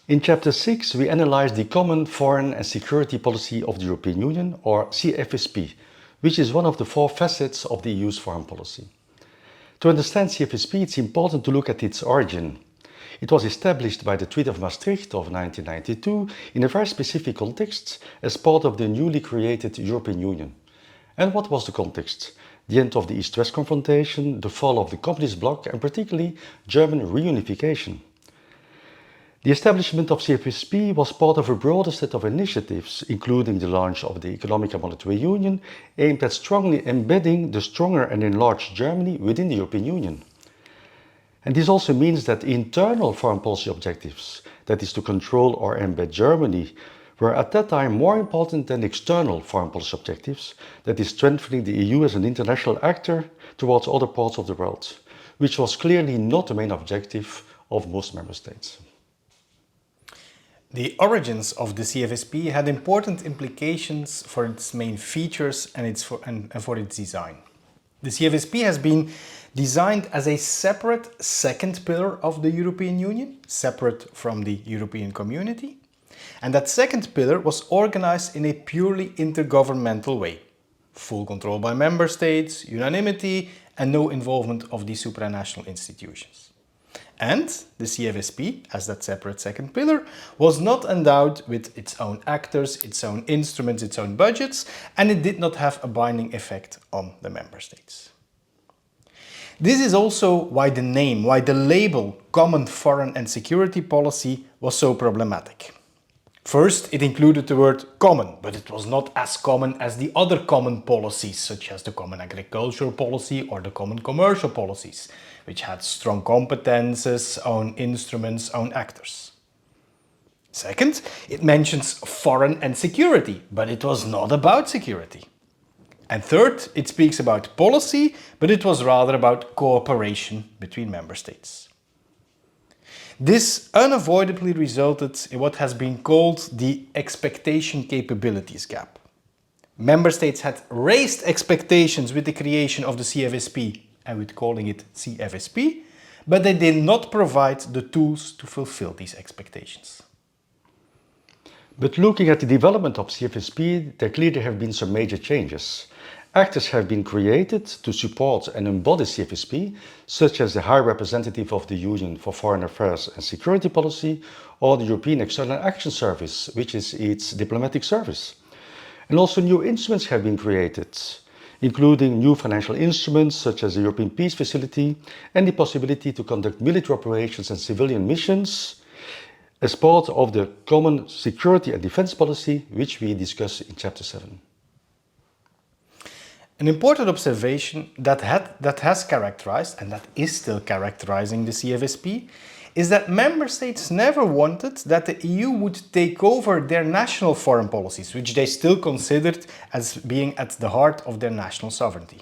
In Chapter 6, we analyze the Common Foreign and Security Policy of the European Union, or CFSP, which is one of the four facets of the EU's foreign policy. To understand CFSP, it's important to look at its origin. It was established by the Treaty of Maastricht of 1992 in a very specific context as part of the newly created European Union. And what was the context? The end of the East-West confrontation, the fall of the communist bloc, and particularly German reunification. The establishment of CFSP was part of a broader set of initiatives, including the launch of the Economic and Monetary Union, aimed at strongly embedding the stronger and enlarged Germany within the European Union. And this also means that internal foreign policy objectives, that is to control or embed Germany, were at that time more important than external foreign policy objectives, that is strengthening the EU as an international actor towards other parts of the world, which was clearly not the main objective of most member states. The origins of the CFSP had important implications for its main features and for its design. The CFSP has been designed as a separate second pillar of the European Union, separate from the European Community. And that second pillar was organized in a purely intergovernmental way. Full control by member states, unanimity, and no involvement of the supranational institutions. And the CFSP, as that separate second pillar, was not endowed with its own actors, its own instruments, its own budgets, and it did not have a binding effect on the member states. This is also why the name, why the label Common Foreign and Security Policy was so problematic. First, it included the word common, but it was not as common as the other common policies, such as the Common Agricultural Policy or the Common Commercial Policies, which had strong competences, own instruments, own actors. Second, it mentions foreign and security, but it was not about security. And third, it speaks about policy, but it was rather about cooperation between member states. This unavoidably resulted in what has been called the expectation capabilities gap. Member states had raised expectations with the creation of the CFSP and with calling it CFSP, but they did not provide the tools to fulfill these expectations. But looking at the development of CFSP, there clearly have been some major changes. Actors have been created to support and embody CFSP, such as the High Representative of the Union for Foreign Affairs and Security Policy, or the European External Action Service, which is its diplomatic service. And also new instruments have been created, including new financial instruments such as the European Peace Facility and the possibility to conduct military operations and civilian missions as part of the Common Security and Defence Policy, which we discuss in Chapter 7. An important observation that has characterized, and that is still characterizing the CFSP, is that member states never wanted that the EU would take over their national foreign policies, which they still considered as being at the heart of their national sovereignty.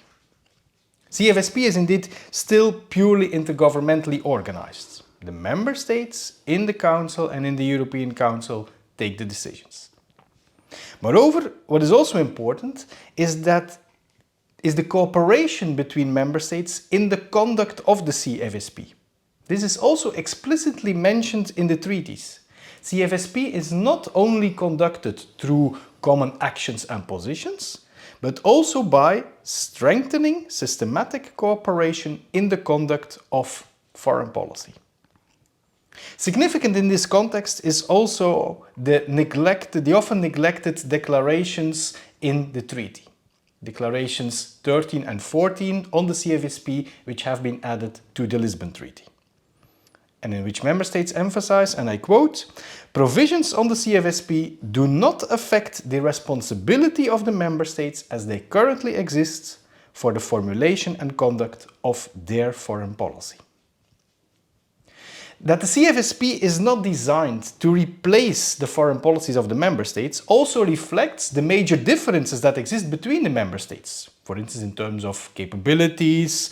CFSP is indeed still purely intergovernmentally organized. The member states in the Council and in the European Council take the decisions. Moreover, what is also important is the cooperation between member states in the conduct of the CFSP. This is also explicitly mentioned in the treaties. CFSP is not only conducted through common actions and positions, but also by strengthening systematic cooperation in the conduct of foreign policy. Significant in this context is also the often neglected declarations in the treaty. Declarations 13 and 14 on the CFSP, which have been added to the Lisbon Treaty, and in which member states emphasize, and I quote, "Provisions on the CFSP do not affect the responsibility of the member states as they currently exist for the formulation and conduct of their foreign policy." That the CFSP is not designed to replace the foreign policies of the member states also reflects the major differences that exist between the member states. For instance, in terms of capabilities,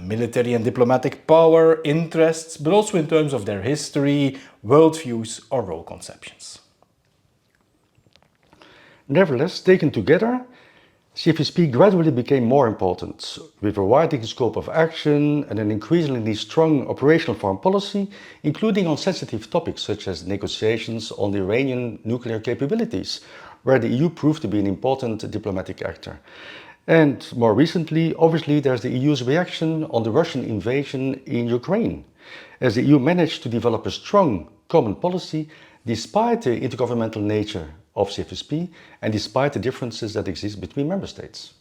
military and diplomatic power, interests, but also in terms of their history, worldviews or role conceptions. Nevertheless, taken together, CFSP gradually became more important, with a widening scope of action and an increasingly strong operational foreign policy, including on sensitive topics such as negotiations on the Iranian nuclear capabilities, where the EU proved to be an important diplomatic actor. And more recently, obviously, there's the EU's reaction on the Russian invasion in Ukraine, as the EU managed to develop a strong common policy despite the intergovernmental nature of CFSP and despite the differences that exist between member states.